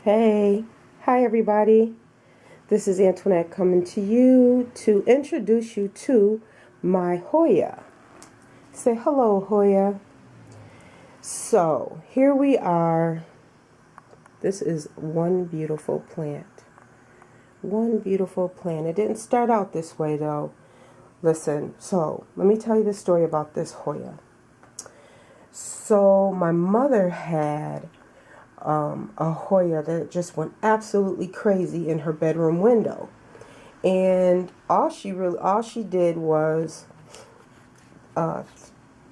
Hey, hi everybody. This is Antoinette coming to you to introduce you to my hoya. Say hello, hoya. So, here we are. This is one beautiful plant. One beautiful plant. It didn't start out this way though. Listen, so let me tell you the story about this hoya. So, my mother had a hoya that just went absolutely crazy in her bedroom window, and all she did was uh,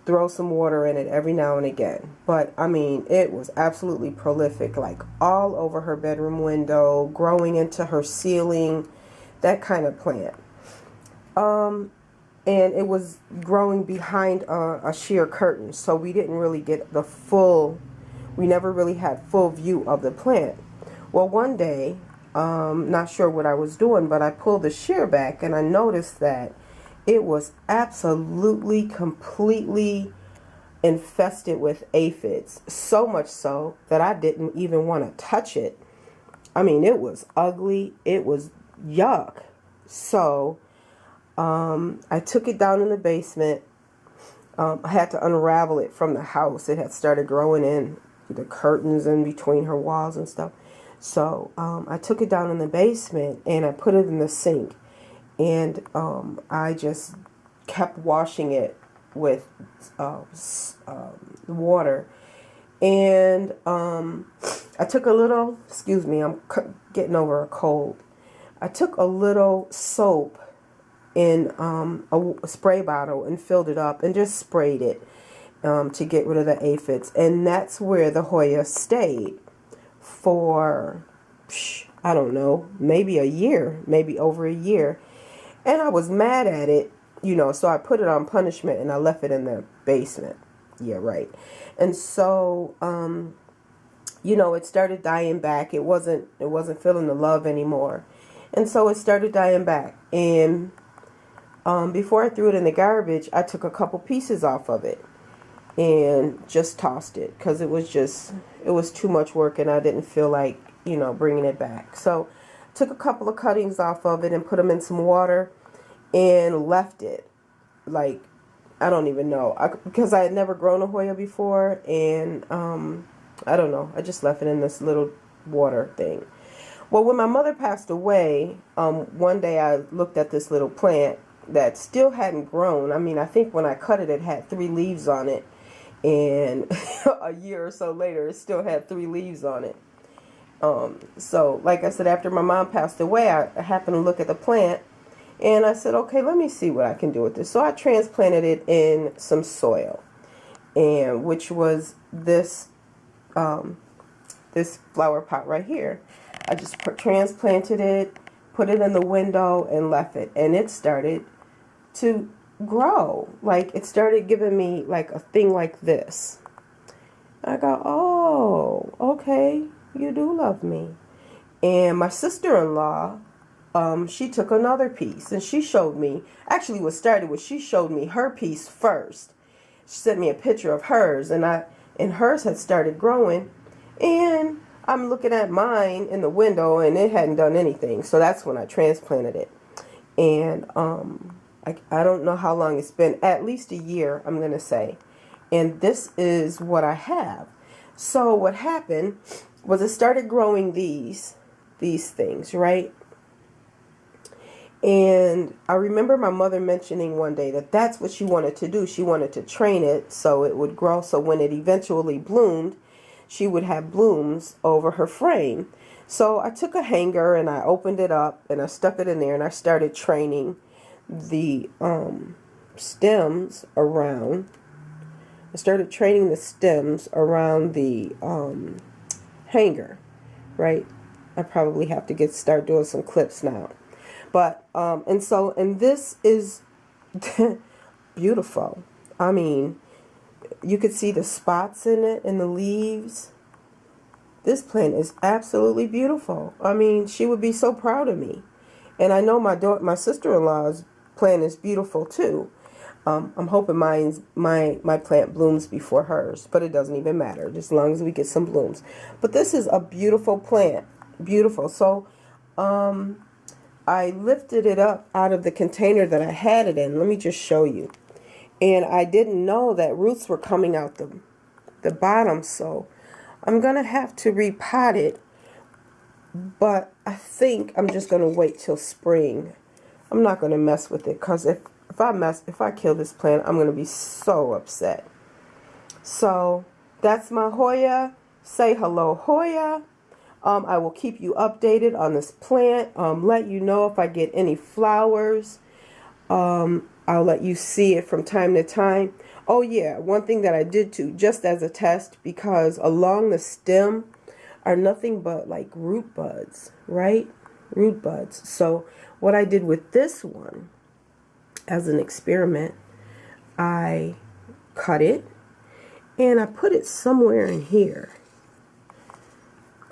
throw some water in it every now and again. But I mean, it was absolutely prolific, like all over her bedroom window, growing into her ceiling, that kind of plant. And it was growing behind a sheer curtain, so we didn't really get the full. We never really had full view of the plant. Well, one day, not sure what I was doing, but I pulled the sheer back and I noticed that it was absolutely, completely infested with aphids. So much so that I didn't even want to touch it. I mean, it was ugly. It was yuck. So I took it down in the basement. I had to unravel it from the house. It had started growing in the curtains and between her walls and stuff. So I took it down in the basement and I put it in the sink. And I just kept washing it with water. And I took a little, excuse me, I'm getting over a cold. I took a little soap in a spray bottle and filled it up and just sprayed it to get rid of the aphids. And that's where the hoya stayed for, I don't know, maybe a year, maybe over a year. And I was mad at it, so I put it on punishment and I left it in the basement. Yeah, right. And so, it started dying back. It wasn't feeling the love anymore. And so it started dying back. And before I threw it in the garbage, I took a couple pieces off of it and just tossed it because it was too much work and I didn't feel like, bringing it back. So took a couple of cuttings off of it and put them in some water and left it. Like, I don't even know. Because I had never grown a hoya before, and I don't know. I just left it in this little water thing. Well, when my mother passed away, one day I looked at this little plant that still hadn't grown. I mean, I think when I cut it, it had 3 leaves on it. And a year or so later, it still had 3 leaves on it. So, like I said, after my mom passed away, I happened to look at the plant. And I said, okay, let me see what I can do with this. So I transplanted it in some soil, and which was this this flower pot right here. I just transplanted it, put it in the window, and left it. And it started to grow. Like, it started giving me like a thing like this. I go, oh, okay, you do love me. And my sister-in-law, she took another piece and she showed me, actually what started was she showed me her piece first. She sent me a picture of hers, and hers had started growing, and I'm looking at mine in the window and it hadn't done anything. So that's when I transplanted it. And I don't know how long it's been, at least a year, I'm going to say. And this is what I have. So what happened was it started growing these things, right? And I remember my mother mentioning one day that that's what she wanted to do. She wanted to train it so it would grow, so when it eventually bloomed, she would have blooms over her frame. So I took a hanger and I opened it up and I stuck it in there and I started training the stems around. I started training the stems around the hanger, right? I probably have to start doing some clips now. But, and this is beautiful. I mean, you could see the spots in it and the leaves. This plant is absolutely beautiful. I mean, she would be so proud of me. And I know my sister-in-law's plant is beautiful too. I'm hoping my plant blooms before hers, but it doesn't even matter, just as long as we get some blooms. But this is a beautiful plant, beautiful. So I lifted it up out of the container that I had it in. Let me just show you. And I didn't know that roots were coming out the bottom, so I'm gonna have to repot it. But I think I'm just gonna wait till spring. I'm not gonna mess with it, because if I kill this plant, I'm gonna be so upset. So that's my Hoya. Say hello, Hoya. I will keep you updated on this plant. Let you know if I get any flowers. I'll let you see it from time to time. Oh yeah, one thing that I did too, just as a test, because along the stem are nothing but like root buds, right? Root buds. So what I did with this one, as an experiment, I cut it and I put it somewhere in here.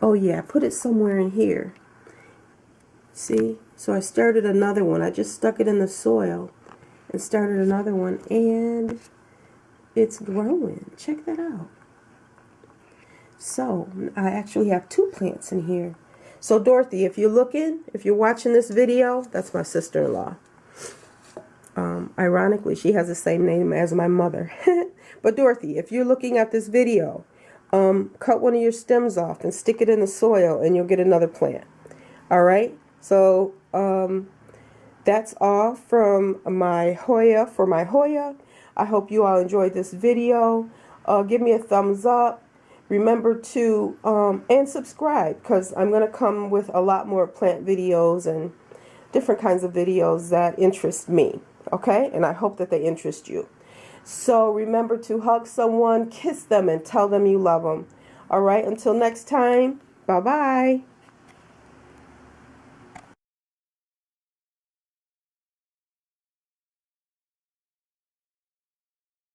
Oh yeah, I put it somewhere in here. See? So I started another one. I just stuck it in the soil and started another one, and it's growing. Check that out. So I actually have 2 plants in here. So Dorothy, if you're watching this video, that's my sister-in-law. Ironically, she has the same name as my mother. But Dorothy, if you're looking at this video, cut one of your stems off and stick it in the soil, and you'll get another plant. All right? So that's all from my Hoya, for my Hoya. I hope you all enjoyed this video. Give me a thumbs up. Remember to and subscribe, because I'm going to come with a lot more plant videos and different kinds of videos that interest me. Okay? And I hope that they interest you. So remember to hug someone, kiss them, and tell them you love them. All right? Until next time, bye-bye.